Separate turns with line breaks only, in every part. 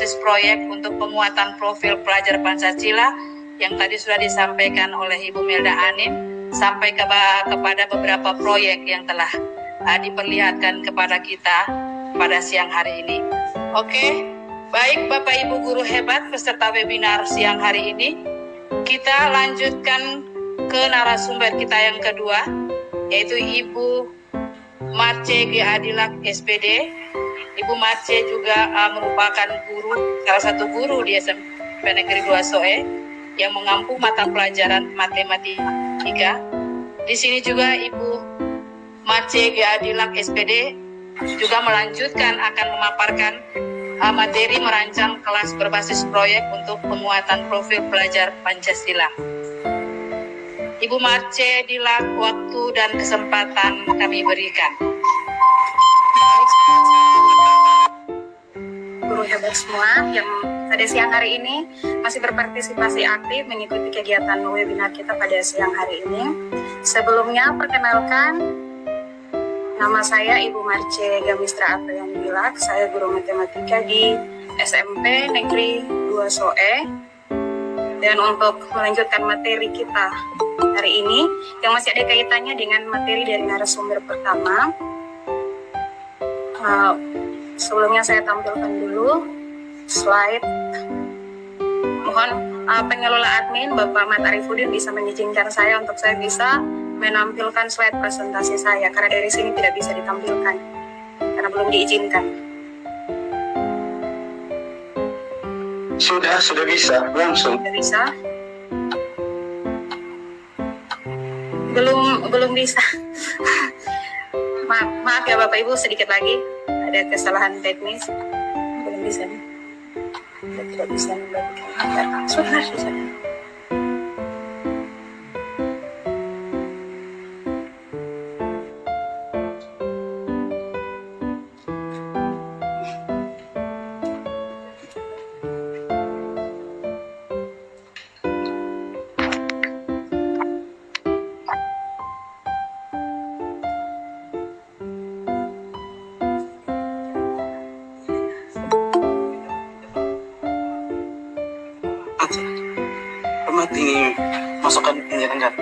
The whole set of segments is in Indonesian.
berbasis proyek untuk penguatan profil pelajar Pancasila yang tadi sudah disampaikan oleh Ibu Melda Anim, sampai kepada beberapa proyek yang telah diperlihatkan kepada kita pada siang hari ini. Oke, baik Bapak Ibu guru hebat peserta webinar siang hari ini, kita lanjutkan ke narasumber kita yang kedua, yaitu Ibu Marce G. Adilak SPD. Ibu Marce juga merupakan salah satu guru di SMP Negeri 2 Soe yang mengampu mata pelajaran matematika. Di sini juga Ibu Marce G. Adilak SPD juga melanjutkan akan memaparkan materi merancang kelas berbasis proyek untuk penguatan profil pelajar Pancasila. Ibu Marce Adilak, waktu dan kesempatan kami berikan.
Guru hebat semua yang pada siang hari ini masih berpartisipasi aktif mengikuti kegiatan webinar kita pada siang hari ini. Sebelumnya perkenalkan, nama saya Ibu Marce Gamistra Apriani Dilak. Saya guru matematika di SMP Negeri 2 Soe. Dan untuk melanjutkan materi kita hari ini yang masih ada kaitannya dengan materi dari narasumber pertama, sebelumnya saya tampilkan dulu slide. Mohon pengelola admin Bapak Mat Arifudin bisa mengizinkan saya untuk saya bisa menampilkan slide presentasi saya, karena dari sini tidak bisa ditampilkan karena belum diizinkan.
Sudah bisa langsung.
Sudah bisa? Belum bisa. Maaf ya Bapak Ibu, sedikit lagi ada kesalahan teknis. Belum bisa nih. Kita tidak bisa membagikan data. Sudah.
Ini masukkan penjelasan.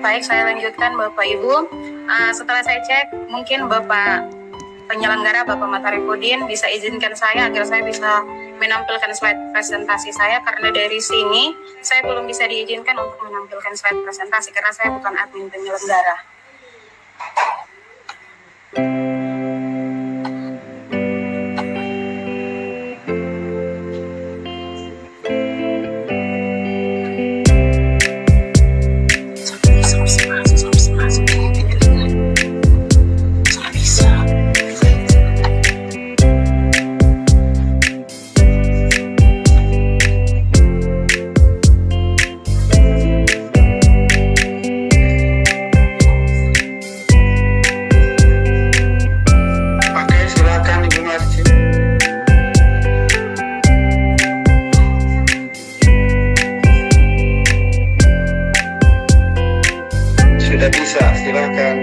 Baik, saya lanjutkan Bapak Ibu. Setelah saya cek, mungkin Bapak penyelenggara Bapak Mat Arifudin bisa izinkan saya agar saya bisa menampilkan slide presentasi saya, karena dari sini saya belum bisa diizinkan untuk menampilkan slide presentasi karena saya bukan admin penyelenggara.
Sudah bisa, silakan.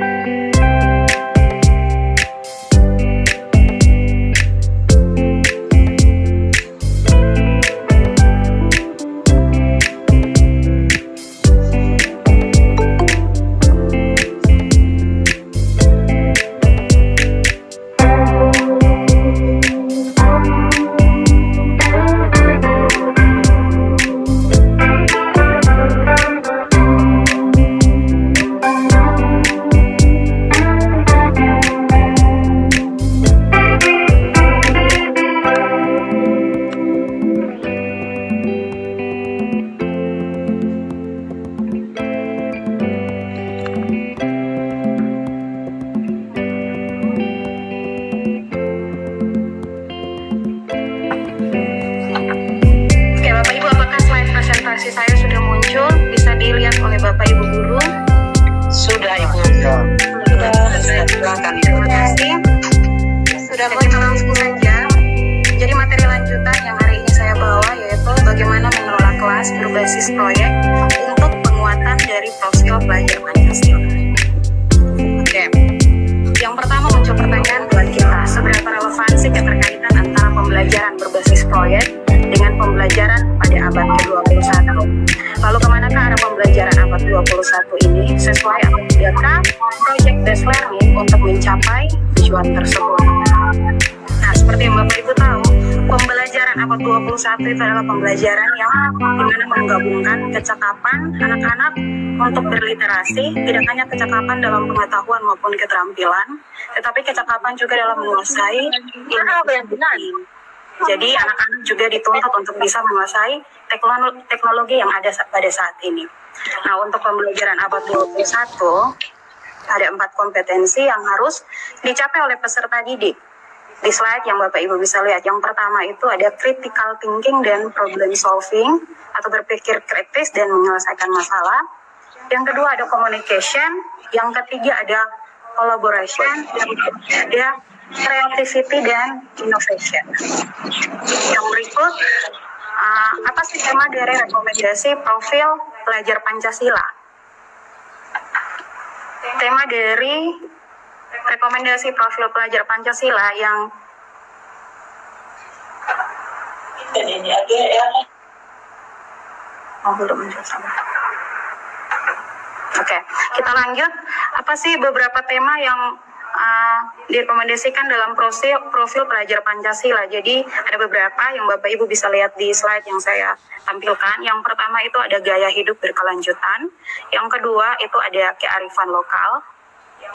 Saya sudah muncul, bisa dilihat oleh Bapak Ibu guru.
Sudah Ibu.
Silakan. Terima kasih. Sudah kita langsung saja. Jadi materi lanjutan yang hari ini saya bawa yaitu bagaimana mengelola kelas berbasis proyek untuk penguatan dari profil pelajar Pancasila. Oke. Yang pertama muncul pertanyaan buat kita, seberapa relevansi keterkaitan antara pembelajaran pembelajaran berbasis proyek dengan pembelajaran pada abad ke-21. Lalu kemanakah arah pembelajaran abad 21 ini? Sesuai atau tidakkah project based learning untuk mencapai tujuan tersebut? Nah, seperti yang Bapak Ibu tahu, pembelajaran abad 21 itu adalah pembelajaran yang dimana menggabungkan kecakapan anak-anak untuk berliterasi, tidak hanya kecakapan dalam pengetahuan maupun keterampilan, tetapi kecakapan juga dalam menguasai ilmu. Jadi anak-anak juga dituntut untuk bisa menguasai teknologi yang ada pada saat ini. Nah, untuk pembelajaran abad 21, ada 4 kompetensi yang harus dicapai oleh peserta didik. Di slide yang Bapak Ibu bisa lihat, yang pertama itu ada critical thinking dan problem solving, atau berpikir kritis dan menyelesaikan masalah. Yang kedua ada communication, yang ketiga ada collaboration, yang ketiga ada creativity dan innovation. Yang berikut, apa sih tema dari rekomendasi profil pelajar Pancasila? Tema dari rekomendasi profil pelajar Pancasila yang Oke, kita lanjut. Apa sih beberapa tema yang direkomendasikan dalam profil pelajar Pancasila? Jadi ada beberapa yang Bapak Ibu bisa lihat di slide yang saya tampilkan. Yang pertama itu ada gaya hidup berkelanjutan. Yang kedua itu ada kearifan lokal.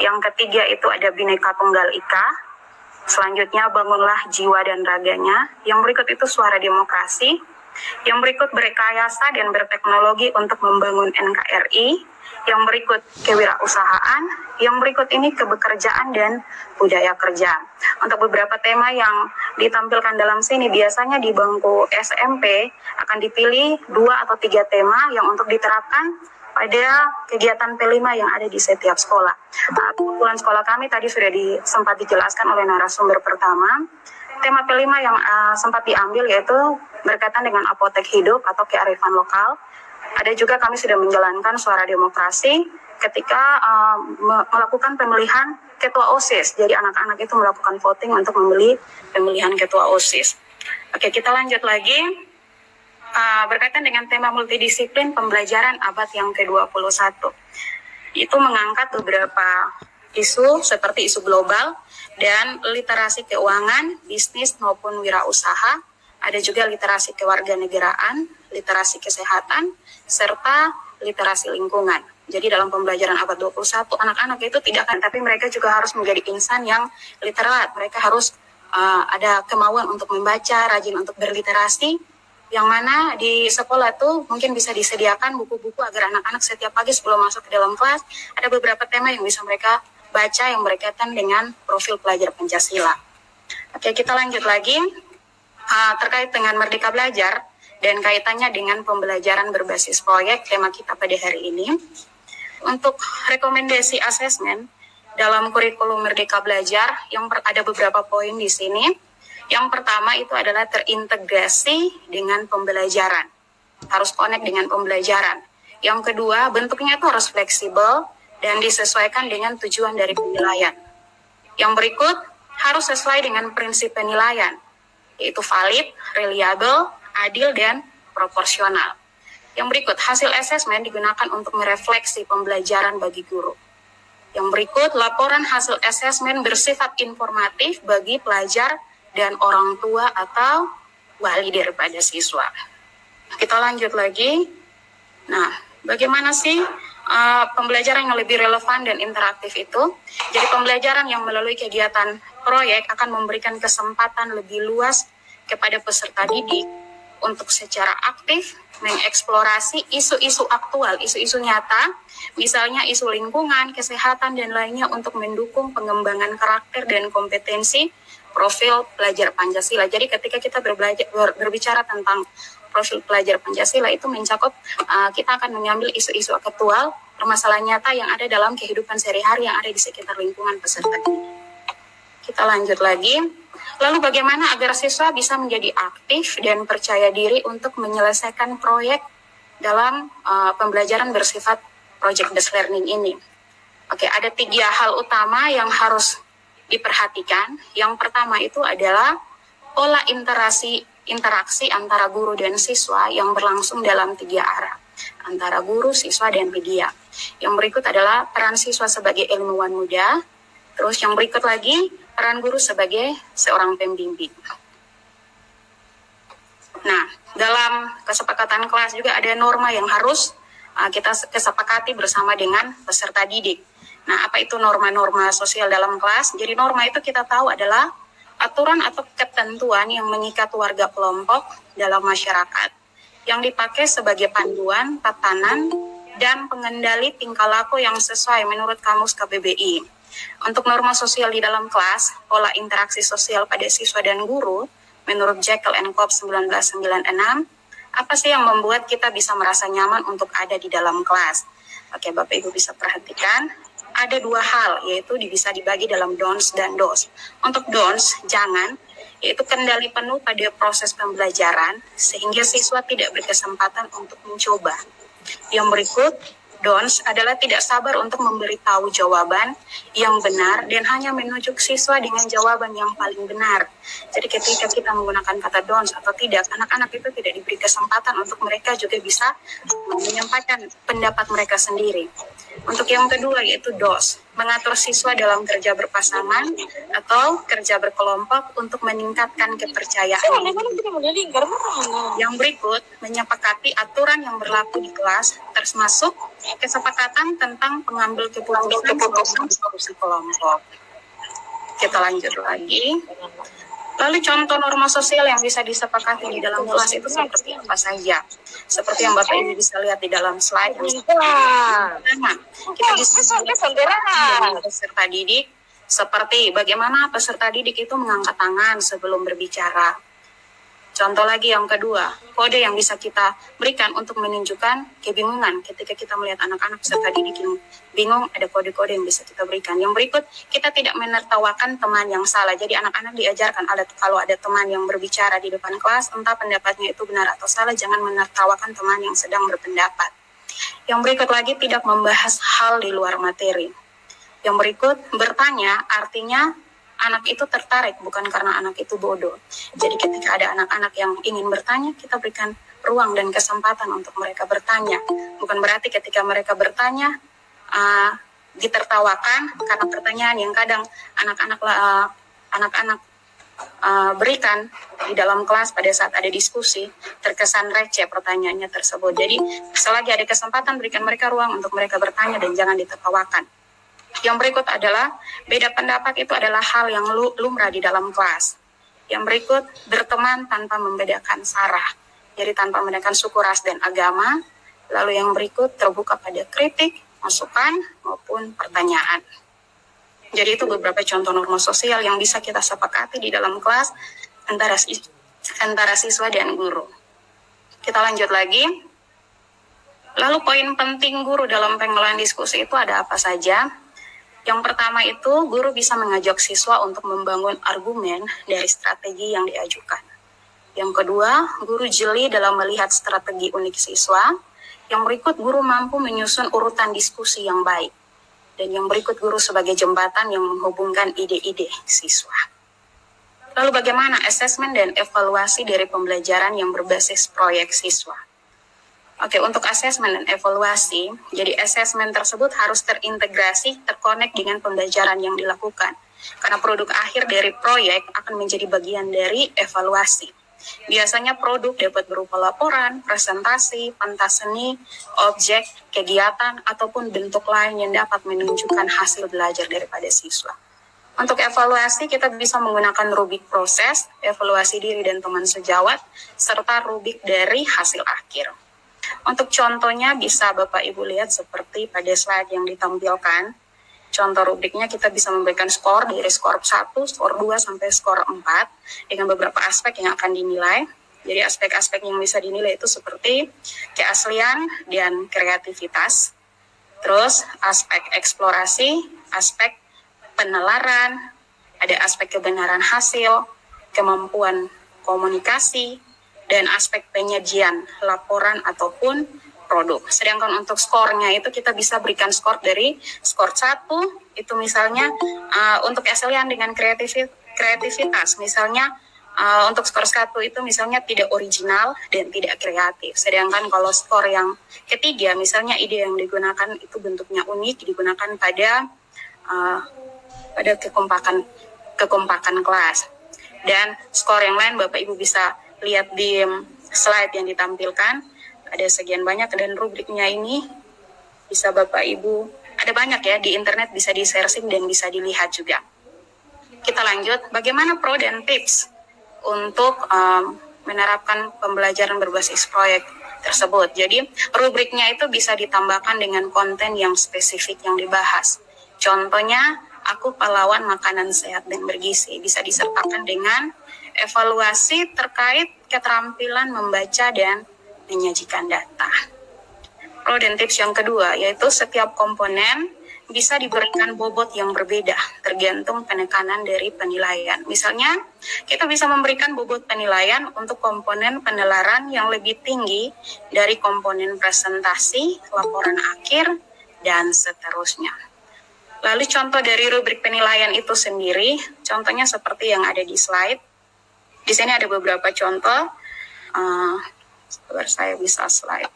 Yang ketiga itu ada Bhinneka Tunggal Ika. Selanjutnya bangunlah jiwa dan raganya. Yang berikut itu suara demokrasi. Yang berikut berrekayasa dan berteknologi untuk membangun NKRI. Yang berikut kewirausahaan. Yang berikut ini kebekerjaan dan budaya kerja. Untuk beberapa tema yang ditampilkan dalam sini, biasanya di bangku SMP akan dipilih 2 atau 3 tema yang untuk diterapkan pada kegiatan P5 yang ada di setiap sekolah. Kebetulan sekolah kami tadi sudah sempat dijelaskan oleh narasumber pertama. Tema P5 yang sempat diambil yaitu berkaitan dengan apotek hidup atau kearifan lokal. Ada juga kami sudah menjalankan suara demokrasi ketika melakukan pemilihan ketua OSIS. Jadi anak-anak itu melakukan voting untuk memilih pemilihan ketua OSIS. Oke, kita lanjut lagi. Berkaitan dengan tema multidisiplin pembelajaran abad yang ke-21. Itu mengangkat beberapa isu seperti isu global dan literasi keuangan, bisnis maupun wirausaha. Ada juga literasi kewarganegaraan, literasi kesehatan, serta literasi lingkungan. Jadi dalam pembelajaran abad 21, anak-anak itu tidak akan, tapi mereka juga harus menjadi insan yang literat. Mereka harus ada kemauan untuk membaca, rajin untuk berliterasi, yang mana di sekolah tuh mungkin bisa disediakan buku-buku agar anak-anak setiap pagi sebelum masuk ke dalam kelas ada beberapa tema yang bisa mereka baca yang berkaitan dengan profil pelajar Pancasila. Oke, kita lanjut lagi terkait dengan Merdeka Belajar dan kaitannya dengan pembelajaran berbasis proyek tema kita pada hari ini. Untuk rekomendasi asesmen dalam kurikulum Merdeka Belajar yang ada beberapa poin di sini. Yang pertama itu adalah terintegrasi dengan pembelajaran. Harus connect dengan pembelajaran. Yang kedua, bentuknya itu harus fleksibel dan disesuaikan dengan tujuan dari penilaian. Yang berikut, harus sesuai dengan prinsip penilaian, yaitu valid, reliable, adil, dan proporsional. Yang berikut, hasil asesmen digunakan untuk merefleksi pembelajaran bagi guru. Yang berikut, laporan hasil asesmen bersifat informatif bagi pelajar dan orang tua atau wali daripada siswa. Kita lanjut lagi. Nah, bagaimana sih pembelajaran yang lebih relevan dan interaktif itu? Jadi pembelajaran yang melalui kegiatan proyek akan memberikan kesempatan lebih luas kepada peserta didik untuk secara aktif mengeksplorasi isu-isu aktual, isu-isu nyata, misalnya isu lingkungan, kesehatan, dan lainnya untuk mendukung pengembangan karakter dan kompetensi profil pelajar Pancasila. Jadi ketika kita berbicara tentang profil pelajar Pancasila itu mencakup kita akan mengambil isu-isu aktual, permasalahan nyata yang ada dalam kehidupan sehari-hari yang ada di sekitar lingkungan peserta didik. Kita lanjut lagi. Lalu bagaimana agar siswa bisa menjadi aktif dan percaya diri untuk menyelesaikan proyek dalam pembelajaran bersifat project based learning ini? Oke, ada 3 hal utama yang harus diperhatikan. Yang pertama itu adalah pola interaksi antara guru dan siswa yang berlangsung dalam 3 arah, antara guru, siswa, dan media. Yang berikut adalah peran siswa sebagai ilmuwan muda. Terus yang berikut lagi, peran guru sebagai seorang pembimbing. Nah, dalam kesepakatan kelas juga ada norma yang harus kita kesepakati bersama dengan peserta didik. Nah, apa itu norma-norma sosial dalam kelas? Jadi norma itu kita tahu adalah aturan atau ketentuan yang mengikat warga kelompok dalam masyarakat, yang dipakai sebagai panduan, tatanan, dan pengendali tingkah laku yang sesuai menurut Kamus KBBI. Untuk norma sosial di dalam kelas, pola interaksi sosial pada siswa dan guru, menurut Jekyll and Cobb 1996, apa sih yang membuat kita bisa merasa nyaman untuk ada di dalam kelas? Oke, Bapak Ibu bisa perhatikan, ada 2 hal, yaitu bisa dibagi dalam don'ts dan do's. Untuk don'ts, jangan, yaitu kendali penuh pada proses pembelajaran, sehingga siswa tidak berkesempatan untuk mencoba. Yang berikut, don'ts adalah tidak sabar untuk memberitahu jawaban yang benar dan hanya menunjuk siswa dengan jawaban yang paling benar. Jadi ketika kita menggunakan kata don'ts atau tidak, anak-anak itu tidak diberi kesempatan untuk mereka juga bisa menyampaikan pendapat mereka sendiri. Untuk yang kedua yaitu do's, mengatur siswa dalam kerja berpasangan atau kerja berkelompok untuk meningkatkan kepercayaan. Yang berikut menyepakati aturan yang berlaku di kelas, termasuk kesepakatan tentang pengambil keputusan diskusi kelompok. Kita lanjut lagi. Lalu contoh norma sosial yang bisa disepakati di dalam kelas itu seperti apa saja? Seperti yang Bapak Ibu bisa lihat di dalam slide. Pertama, kita bisa melihat peserta didik seperti bagaimana peserta didik itu mengangkat tangan sebelum berbicara. Contoh lagi yang kedua, kode yang bisa kita berikan untuk menunjukkan kebingungan ketika kita melihat anak-anak peserta didik yang bingung, ada kode-kode yang bisa kita berikan. Yang berikut, kita tidak menertawakan teman yang salah. Jadi anak-anak diajarkan kalau ada teman yang berbicara di depan kelas, entah pendapatnya itu benar atau salah, jangan menertawakan teman yang sedang berpendapat. Yang berikut lagi, tidak membahas hal di luar materi. Yang berikut, bertanya artinya anak itu tertarik, bukan karena anak itu bodoh. Jadi ketika ada anak-anak yang ingin bertanya, kita berikan ruang dan kesempatan untuk mereka bertanya. Bukan berarti ketika mereka bertanya, ditertawakan karena pertanyaan yang kadang anak-anak berikan di dalam kelas pada saat ada diskusi, terkesan receh pertanyaannya tersebut. Jadi selagi ada kesempatan, berikan mereka ruang untuk mereka bertanya dan jangan ditertawakan. Yang berikut adalah beda pendapat itu adalah hal yang lumrah di dalam kelas. Yang berikut berteman tanpa membedakan sara, jadi tanpa membedakan suku, ras, dan agama. Lalu yang berikut terbuka pada kritik, masukan, maupun pertanyaan. Jadi itu beberapa contoh norma sosial yang bisa kita sepakati di dalam kelas antara siswa dan guru. Kita lanjut lagi. Lalu poin penting guru dalam pengelolaan diskusi itu ada apa saja? Yang pertama itu, guru bisa mengajak siswa untuk membangun argumen dari strategi yang diajukan. Yang kedua, guru jeli dalam melihat strategi unik siswa. Yang berikut, guru mampu menyusun urutan diskusi yang baik. Dan yang berikut, guru sebagai jembatan yang menghubungkan ide-ide siswa. Lalu bagaimana asesmen dan evaluasi dari pembelajaran yang berbasis proyek siswa? Oke, untuk asesmen dan evaluasi, jadi asesmen tersebut harus terintegrasi, terkonek dengan pembelajaran yang dilakukan. Karena produk akhir dari proyek akan menjadi bagian dari evaluasi. Biasanya produk dapat berupa laporan, presentasi, pentas seni, objek, kegiatan, ataupun bentuk lain yang dapat menunjukkan hasil belajar daripada siswa. Untuk evaluasi, kita bisa menggunakan rubrik proses, evaluasi diri dan teman sejawat, serta rubrik dari hasil akhir. Untuk contohnya bisa Bapak Ibu lihat seperti pada slide yang ditampilkan. Contoh rubriknya kita bisa memberikan skor dari skor 1, skor 2, sampai skor 4 dengan beberapa aspek yang akan dinilai. Jadi aspek-aspek yang bisa dinilai itu seperti keaslian dan kreativitas. Terus aspek eksplorasi, aspek penalaran, ada aspek kebenaran hasil, kemampuan komunikasi, dan aspek penyajian laporan ataupun produk. Sedangkan untuk skornya itu kita bisa berikan skor dari skor 1, itu misalnya untuk keaslian dengan kreativitas, misalnya Untuk skor 1 itu misalnya tidak original dan tidak kreatif. Sedangkan kalau skor yang ketiga, misalnya ide yang digunakan itu bentuknya unik, digunakan pada kekompakan kelas. Dan skor yang lain Bapak Ibu bisa lihat di slide yang ditampilkan. Ada sekian banyak dan rubriknya ini bisa Bapak Ibu, ada banyak ya di internet, bisa di-searching dan bisa dilihat juga. Kita lanjut, bagaimana pro dan tips untuk menerapkan pembelajaran berbasis proyek tersebut. Jadi rubriknya itu bisa ditambahkan dengan konten yang spesifik yang dibahas. Contohnya, aku pahlawan makanan sehat dan bergizi, bisa disertakan dengan evaluasi terkait keterampilan membaca dan menyajikan data. Pro dan tips yang kedua, yaitu setiap komponen bisa diberikan bobot yang berbeda tergantung penekanan dari penilaian. Misalnya, kita bisa memberikan bobot penilaian untuk komponen penelaran yang lebih tinggi dari komponen presentasi, laporan akhir, dan seterusnya. Lalu contoh dari rubrik penilaian itu sendiri, contohnya seperti yang ada di slide. Di sini ada beberapa contoh. Sebentar saya bisa slide.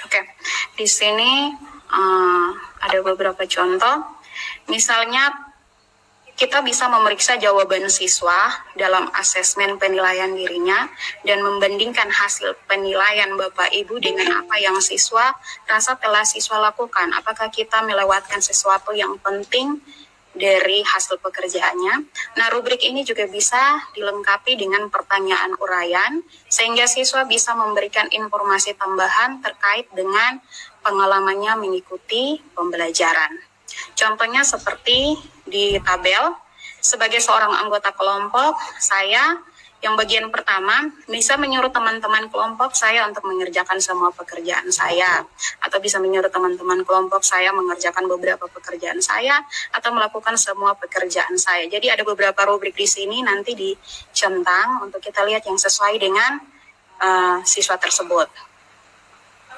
Oke, di sini ada beberapa contoh. Misalnya, kita bisa memeriksa jawaban siswa dalam asesmen penilaian dirinya dan membandingkan hasil penilaian Bapak Ibu dengan apa yang siswa rasa telah siswa lakukan. Apakah kita melewatkan sesuatu yang penting dari hasil pekerjaannya. Nah, rubrik ini juga bisa dilengkapi dengan pertanyaan uraian, sehingga siswa bisa memberikan informasi tambahan terkait dengan pengalamannya mengikuti pembelajaran. Contohnya seperti di tabel, sebagai seorang anggota kelompok, saya yang bagian pertama bisa menyuruh teman-teman kelompok saya untuk mengerjakan semua pekerjaan saya, atau bisa menyuruh teman-teman kelompok saya mengerjakan beberapa pekerjaan saya, atau melakukan semua pekerjaan saya. Jadi ada beberapa rubrik di sini nanti dicentang untuk kita lihat yang sesuai dengan siswa tersebut.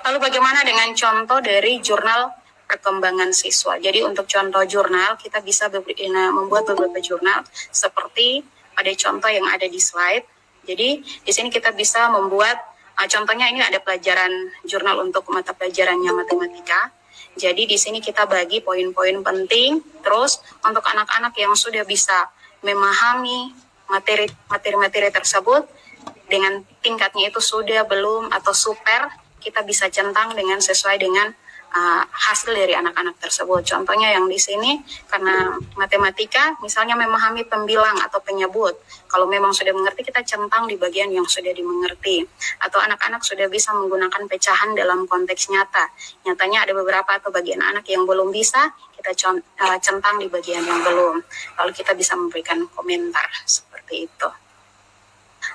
Lalu bagaimana dengan contoh dari jurnal perkembangan siswa? Jadi untuk contoh jurnal kita bisa membuat beberapa jurnal seperti ada contoh yang ada di slide. Jadi di sini kita bisa membuat contohnya ini ada pelajaran jurnal untuk mata pelajarannya matematika. Jadi di sini kita bagi poin-poin penting. Terus untuk anak-anak yang sudah bisa memahami materi-materi tersebut dengan tingkatnya itu sudah, belum, atau super, kita bisa centang dengan sesuai dengan hasil dari anak-anak tersebut. Contohnya yang di sini, karena matematika, misalnya memahami pembilang atau penyebut. Kalau memang sudah mengerti, kita centang di bagian yang sudah dimengerti. Atau anak-anak sudah bisa menggunakan pecahan dalam konteks nyata. Nyatanya ada beberapa atau bagian anak yang belum bisa, kita centang di bagian yang belum. Lalu kita bisa memberikan komentar seperti itu.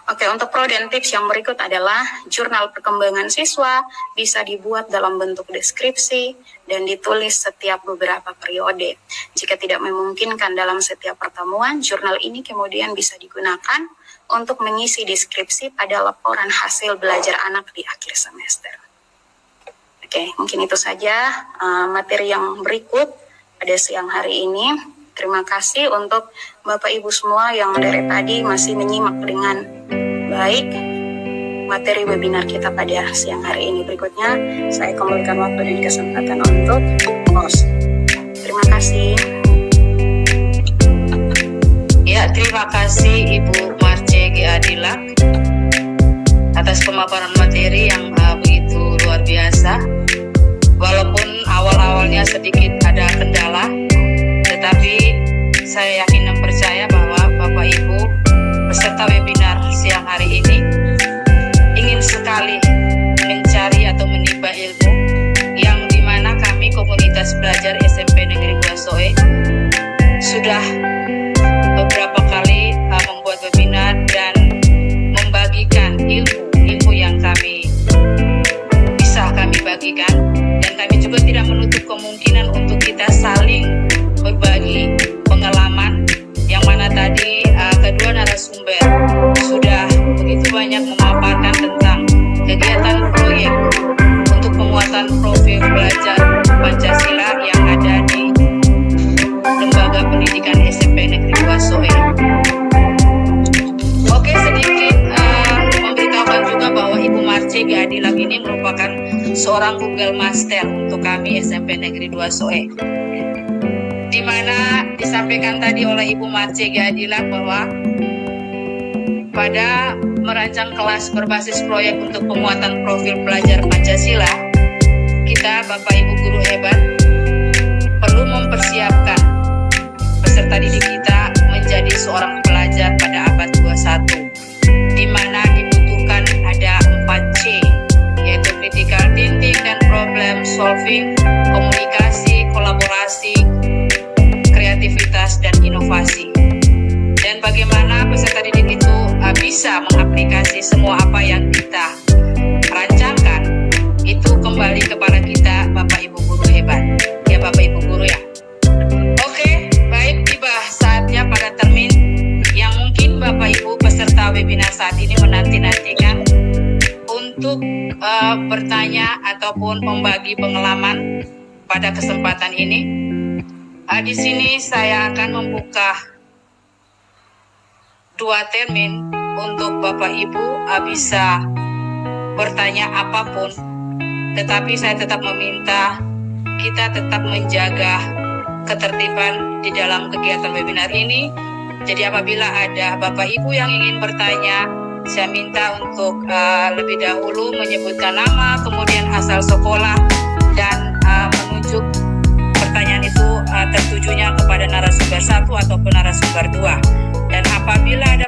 Oke, untuk pro dan tips yang berikut adalah jurnal perkembangan siswa bisa dibuat dalam bentuk deskripsi dan ditulis setiap beberapa periode. Jika tidak memungkinkan dalam setiap pertemuan, jurnal ini kemudian bisa digunakan untuk mengisi deskripsi pada laporan hasil belajar anak di akhir semester. Oke, mungkin itu saja materi yang berikut pada siang hari ini. Terima kasih untuk Bapak Ibu semua yang dari tadi masih menyimak dengan baik materi webinar kita pada siang hari ini. Berikutnya saya kembalikan waktu dan kesempatan untuk host. Terima kasih.
Ya, terima kasih Ibu Marce G. Adila atas pemaparan materi yang begitu luar biasa. Walaupun awal-awalnya sedikit ada kendala, tetapi saya yakin dan percaya bahwa Bapak Ibu peserta webinar siang hari ini ingin sekali mencari atau menimba ilmu yang dimana kami komunitas belajar SMP Negeri Guasoe sudah beberapa kali membuat webinar dan membagikan ilmu yang kami bagikan, dan kami juga tidak menutup kemungkinan untuk kita saling berbagi pengalaman yang mana tadi kedua narasumber sudah begitu banyak memaparkan tentang kegiatan proyek untuk penguatan profil profil pelajar Pancasila yang ada di Lembaga Pendidikan SMP Negeri 2 SOE. Oke, sedikit memberitahukan juga bahwa Ibu Marce Gadilang ini merupakan seorang Google Master untuk kami SMP Negeri 2 SOE, di mana disampaikan tadi oleh Ibu Marce Gadilang bahwa pada merancang kelas berbasis proyek untuk penguatan profil pelajar Pancasila, kita Bapak Ibu guru hebat perlu mempersiapkan peserta didik kita menjadi seorang pelajar pada abad 21, di mana dibutuhkan ada 4C, yaitu critical thinking dan problem solving, komunikasi, kolaborasi, kreativitas, dan inovasi. Dan bagaimana peserta didik itu bisa mengaplikasi semua apa yang kita rancangkan, itu kembali kepada kita Bapak Ibu guru hebat, ya Bapak Ibu guru ya. Oke, baik, tiba saatnya pada termin yang mungkin Bapak Ibu peserta webinar saat ini menanti-nantikan untuk bertanya ataupun membagi pengalaman pada kesempatan ini. Di sini saya akan membuka 2 termin untuk Bapak Ibu bisa bertanya apapun, tetapi saya tetap meminta kita tetap menjaga ketertiban di dalam kegiatan webinar ini. Jadi apabila ada Bapak Ibu yang ingin bertanya, saya minta untuk lebih dahulu menyebutkan nama, kemudian asal sekolah, dan menunjuk pertanyaan itu tertujunya kepada narasumber 1 ataupun narasumber 2. Dan apabila ada